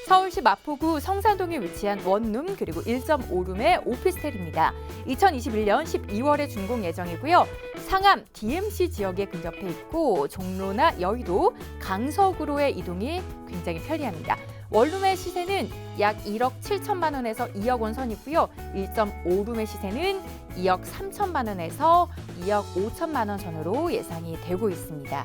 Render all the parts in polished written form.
서울시 마포구 성산동에 위치한 원룸 그리고 1.5룸의 오피스텔입니다. 2021년 12월에 준공 예정이고요. 상암 DMC 지역에 근접해 있고 종로나 여의도, 강서구로의 이동이 굉장히 편리합니다. 원룸의 시세는 약 1억 7천만 원에서 2억 원 선이고요. 1.5룸의 시세는 2억 3천만 원에서 2억 5천만 원 선으로 예상이 되고 있습니다.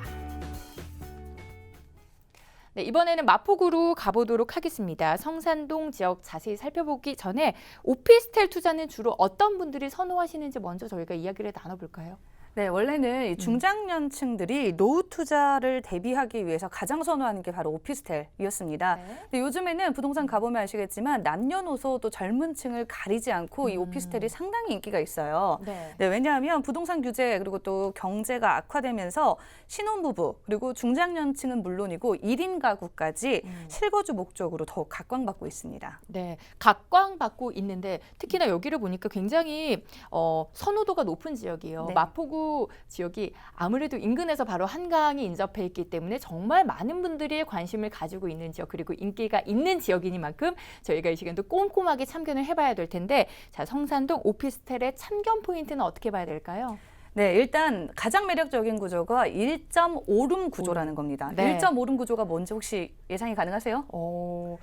네, 이번에는 마포구로 가보도록 하겠습니다. 성산동 지역 자세히 살펴보기 전에 오피스텔 투자는 주로 어떤 분들이 선호하시는지 먼저 저희가 이야기를 나눠볼까요? 네, 원래는 이 중장년층들이 노후 투자를 대비하기 위해서 가장 선호하는 게 바로 오피스텔이었습니다. 네. 근데 요즘에는 부동산 가보면 아시겠지만 남녀노소 또 젊은 층을 가리지 않고 이 오피스텔이 상당히 인기가 있어요. 네. 네, 왜냐하면 부동산 규제 그리고 또 경제가 악화되면서 신혼부부 그리고 중장년층은 물론이고 1인 가구까지 실거주 목적으로 더욱 각광받고 있습니다. 네, 각광받고 있는데 특히나 여기를 보니까 굉장히 선호도가 높은 지역이에요. 네. 마포구 지역이 아무래도 인근에서 바로 한강이 인접해 있기 때문에 정말 많은 분들이 관심을 가지고 있는 지역 그리고 인기가 있는 지역이니만큼 저희가 이 시간도 꼼꼼하게 참견을 해봐야 될 텐데 자, 성산동 오피스텔의 참견 포인트는 어떻게 봐야 될까요? 네, 일단 가장 매력적인 구조가 1.5룸 구조라는 겁니다. 네. 1.5룸 구조가 뭔지 혹시 예상이 가능하세요?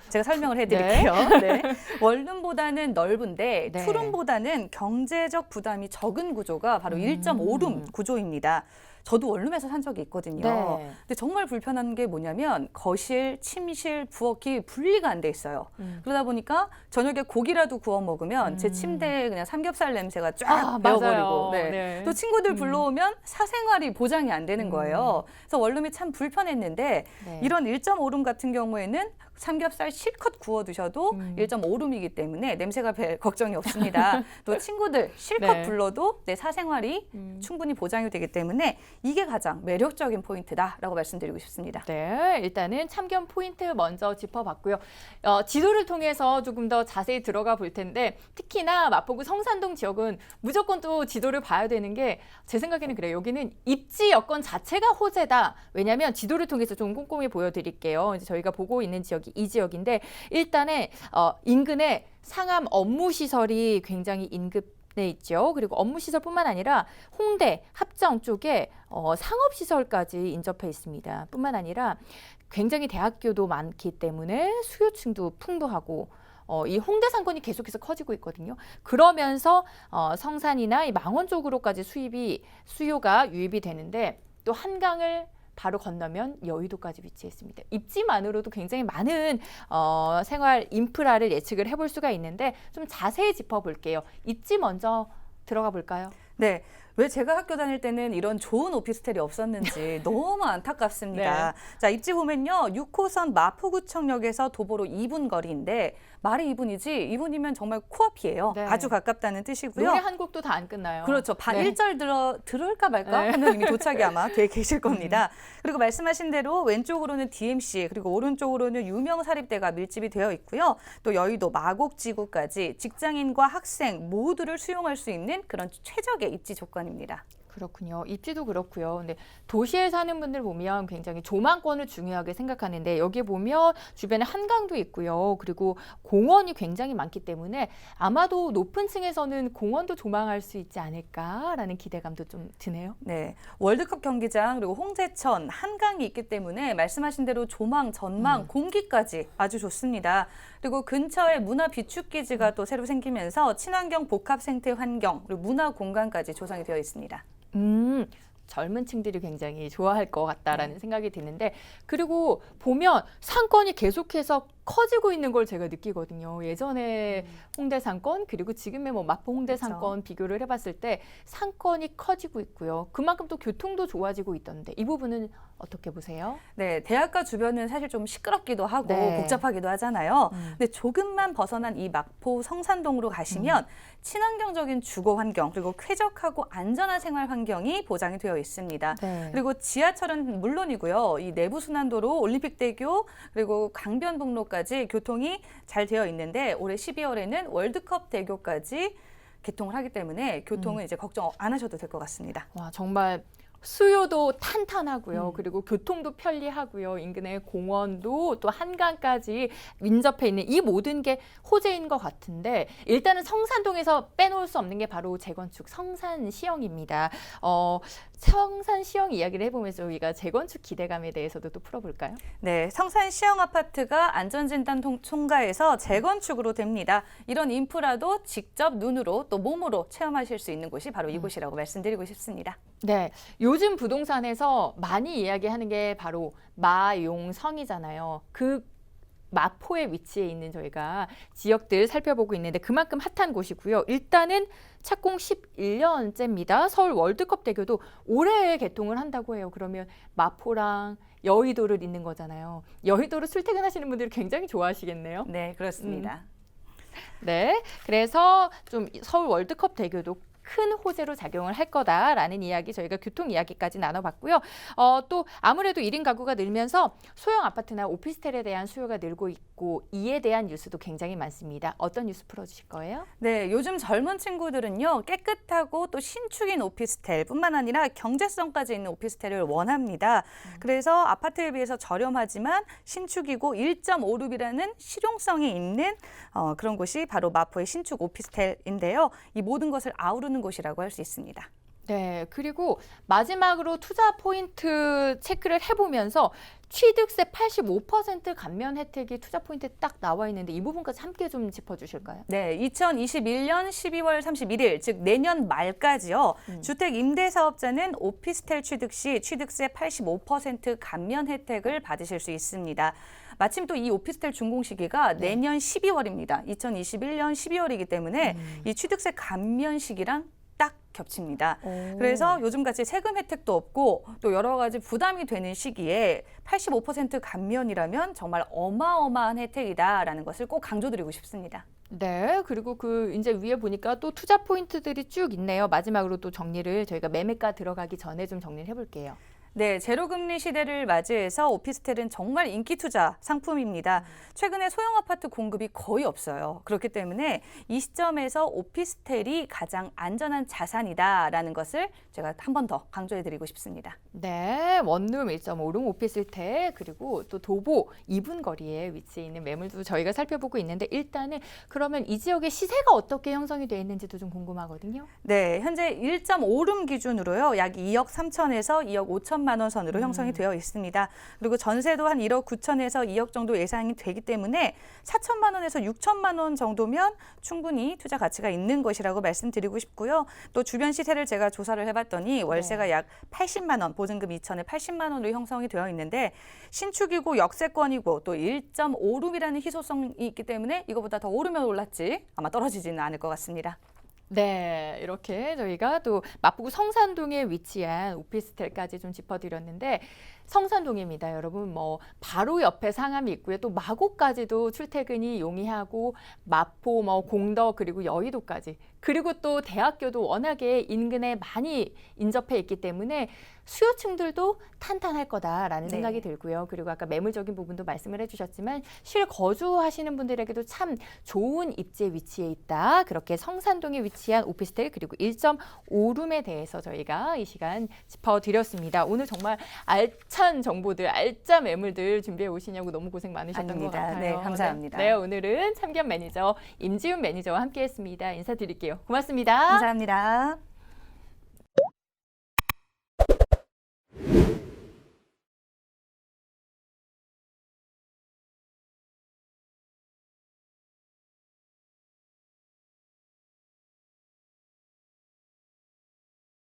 제가 설명을 네. 해드릴게요. 네. 원룸보다는 넓은데 네. 투룸보다는 경제적 부담이 적은 구조가 바로 1.5룸 구조입니다. 저도 원룸에서 산 적이 있거든요. 네. 근데 정말 불편한 게 뭐냐면 거실, 침실, 부엌이 분리가 안 돼 있어요. 그러다 보니까 저녁에 고기라도 구워 먹으면 제 침대에 그냥 삼겹살 냄새가 쫙 배어버리고 맞아요. 네. 또 친구들 불러오면 사생활이 보장이 안 되는 거예요. 그래서 원룸이 참 불편했는데 네. 이런 1.5룸 같은 경우에는 삼겹살 실컷 구워 드셔도 1.5룸이기 때문에 냄새가 별 걱정이 없습니다. 또 친구들 실컷 네. 불러도 내 사생활이 충분히 보장이 되기 때문에 이게 가장 매력적인 포인트다라고 말씀드리고 싶습니다. 네, 일단은 참견 포인트 먼저 짚어봤고요. 지도를 통해서 조금 더 자세히 들어가 볼 텐데 특히나 마포구 성산동 지역은 무조건 또 지도를 봐야 되는 게 제 생각에는 그래요. 여기는 입지 여건 자체가 호재다. 왜냐하면 지도를 통해서 좀 꼼꼼히 보여드릴게요. 이제 저희가 보고 있는 지역이 이 지역인데 일단에 인근에 상암 업무시설이 굉장히 인근에 있죠. 그리고 업무시설뿐만 아니라 홍대, 합정 쪽에 상업시설까지 인접해 있습니다. 뿐만 아니라 굉장히 대학교도 많기 때문에 수요층도 풍부하고 이 홍대 상권이 계속해서 커지고 있거든요. 그러면서 성산이나 이 망원 쪽으로까지 수요가 유입이 되는데 또 한강을 바로 건너면 여의도까지 위치해 있습니다. 입지만으로도 굉장히 많은 생활 인프라를 예측을 해볼 수가 있는데 좀 자세히 짚어볼게요. 입지 먼저 들어가 볼까요? 네. 왜 제가 학교 다닐 때는 이런 좋은 오피스텔이 없었는지 너무 안타깝습니다. 네. 자, 입지 보면요. 6호선 마포구청역에서 도보로 2분 거리인데 말이 2분이지 2분이면 정말 코앞이에요. 네. 아주 가깝다는 뜻이고요. 노래 한 곡도 다 안 끝나요. 그렇죠. 네. 1절 들을까 말까 네. 하는 이미 도착이 아마 돼 계실 겁니다. 그리고 말씀하신 대로 왼쪽으로는 DMC 그리고 오른쪽으로는 유명 사립대가 밀집이 되어 있고요. 또 여의도 마곡지구까지 직장인과 학생 모두를 수용할 수 있는 그런 최적의 입지 조건입니다. 그렇군요. 입지도 그렇고요. 근데 도시에 사는 분들 보면 굉장히 조망권을 중요하게 생각하는데 여기 보면 주변에 한강도 있고요. 그리고 공원이 굉장히 많기 때문에 아마도 높은 층에서는 공원도 조망할 수 있지 않을까라는 기대감도 좀 드네요. 네, 월드컵 경기장 그리고 홍제천, 한강이 있기 때문에 말씀하신 대로 조망, 전망, 공기까지 아주 좋습니다. 그리고 근처에 문화 비축기지가 또 새로 생기면서 친환경 복합 생태 환경 그리고 문화 공간까지 조성이 되어 있습니다. 젊은 층들이 굉장히 좋아할 것 같다라는 생각이 드는데 그리고 보면 상권이 계속해서 커지고 있는 걸 제가 느끼거든요. 예전에 홍대 상권 그리고 지금의 뭐 마포 홍대 그렇죠. 상권 비교를 해봤을 때 상권이 커지고 있고요. 그만큼 또 교통도 좋아지고 있던데 이 부분은 어떻게 보세요? 네, 대학가 주변은 사실 좀 시끄럽기도 하고 네. 복잡하기도 하잖아요. 근데 조금만 벗어난 이 마포 성산동으로 가시면 친환경적인 주거 환경 그리고 쾌적하고 안전한 생활 환경이 보장이 되어 있습니다. 네. 그리고 지하철은 물론이고요. 이 내부순환도로 올림픽대교 그리고 강변북로까지 교통이 잘 되어 있는데 올해 12월에는 월드컵 대교까지 개통을 하기 때문에 교통은 이제 걱정 안 하셔도 될 것 같습니다. 와, 정말 수요도 탄탄하고요. 그리고 교통도 편리하고요. 인근에 공원도 또 한강까지 인접해 있는 이 모든 게 호재인 것 같은데 일단은 성산동에서 빼놓을 수 없는 게 바로 재건축 성산시형입니다. 성산시형 이야기를 해보면서 우리가 재건축 기대감에 대해서도 또 풀어볼까요? 네, 성산 시형 아파트가 안전진단 통과해서 재건축으로 됩니다. 이런 인프라도 직접 눈으로 또 몸으로 체험하실 수 있는 곳이 바로 이곳이라고 말씀드리고 싶습니다. 네, 요즘 부동산에서 많이 이야기하는 게 바로 마용성이잖아요. 그 마포에 위치해 있는 저희가 지역들 살펴보고 있는데 그만큼 핫한 곳이고요. 일단은 착공 11년째입니다. 서울 월드컵 대교도 올해 개통을 한다고 해요. 그러면 마포랑 여의도를 잇는 거잖아요. 여의도로 출퇴근하시는 분들이 굉장히 좋아하시겠네요. 네, 그렇습니다. 네, 그래서 좀 서울 월드컵 대교도 큰 호재로 작용을 할 거다라는 이야기 저희가 교통 이야기까지 나눠봤고요. 또 아무래도 1인 가구가 늘면서 소형 아파트나 오피스텔에 대한 수요가 늘고 있고 이에 대한 뉴스도 굉장히 많습니다. 어떤 뉴스 풀어주실 거예요? 네, 요즘 젊은 친구들은요, 깨끗하고 또 신축인 오피스텔뿐만 아니라 경제성까지 있는 오피스텔을 원합니다. 그래서 아파트에 비해서 저렴하지만 신축이고 1.5룹이라는 실용성이 있는 그런 곳이 바로 마포의 신축 오피스텔인데요. 이 모든 것을 아우르는 곳이라고 할 수 있습니다. 네, 그리고 마지막으로 투자 포인트 체크를 해보면서 취득세 85% 감면 혜택이 투자 포인트에 딱 나와 있는데 이 부분까지 함께 좀 짚어주실까요? 네, 2021년 12월 31일, 즉 내년 말까지요. 주택 임대 사업자는 오피스텔 취득 시 취득세 85% 감면 혜택을 받으실 수 있습니다. 마침 또 이 오피스텔 준공 시기가 내년 12월입니다. 2021년 12월이기 때문에 이 취득세 감면 시기랑 딱 겹칩니다. 그래서 요즘같이 세금 혜택도 없고 또 여러 가지 부담이 되는 시기에 85% 감면이라면 정말 어마어마한 혜택이다라는 것을 꼭 강조드리고 싶습니다. 네, 그리고 그 이제 위에 보니까 또 투자 포인트들이 쭉 있네요. 마지막으로 또 정리를 저희가 매매가 들어가기 전에 좀 정리를 해볼게요. 네, 제로금리 시대를 맞이해서 오피스텔은 정말 인기 투자 상품입니다. 최근에 소형 아파트 공급이 거의 없어요. 그렇기 때문에 이 시점에서 오피스텔이 가장 안전한 자산이다라는 것을 제가 한 번 더 강조해드리고 싶습니다. 네, 원룸 1.5룸 오피스텔 그리고 또 도보 2분 거리에 위치해 있는 매물도 저희가 살펴보고 있는데 일단은 그러면 이 지역의 시세가 어떻게 형성이 되어 있는지도 좀 궁금하거든요. 네, 현재 1.5룸 기준으로요. 약 2억 3천에서 2억 5천만 원 선으로 형성이 되어 있습니다. 그리고 전세도 한 1억 9천에서 2억 정도 예상이 되기 때문에 4천만 원에서 6천만 원 정도면 충분히 투자 가치가 있는 것이라고 말씀드리고 싶고요. 또 주변 시세를 제가 조사를 해봤더니 월세가 약 80만 원, 보증금 2천에 80만 원으로 형성이 되어 있는데 신축이고 역세권이고 또 1.5룸이라는 희소성이 있기 때문에 이거보다 더 오르면 올랐지 아마 떨어지지는 않을 것 같습니다. 네, 이렇게 저희가 또 마포구 성산동에 위치한 오피스텔까지 좀 짚어드렸는데 성산동입니다, 여러분. 뭐 바로 옆에 상암이 있고요, 또 마곡까지도 출퇴근이 용이하고 마포, 뭐 공덕 그리고 여의도까지 그리고 또 대학교도 워낙에 인근에 많이 인접해 있기 때문에 수요층들도 탄탄할 거다라는 생각이 들고요. 그리고 아까 매물적인 부분도 말씀을 해주셨지만 실거주하시는 분들에게도 참 좋은 입지 위치에 있다. 그렇게 성산동에 위치한 오피스텔 그리고 1.5룸에 대해서 저희가 이 시간 짚어드렸습니다. 오늘 정말 알찬 정보들, 알짜 매물들 준비해 오시냐고 너무 고생 많으셨던 아닙니다. 것 같아요. 네, 감사합니다. 네, 오늘은 참견 매니저 임지훈 매니저와 함께했습니다. 인사드릴게요. 고맙습니다. 감사합니다.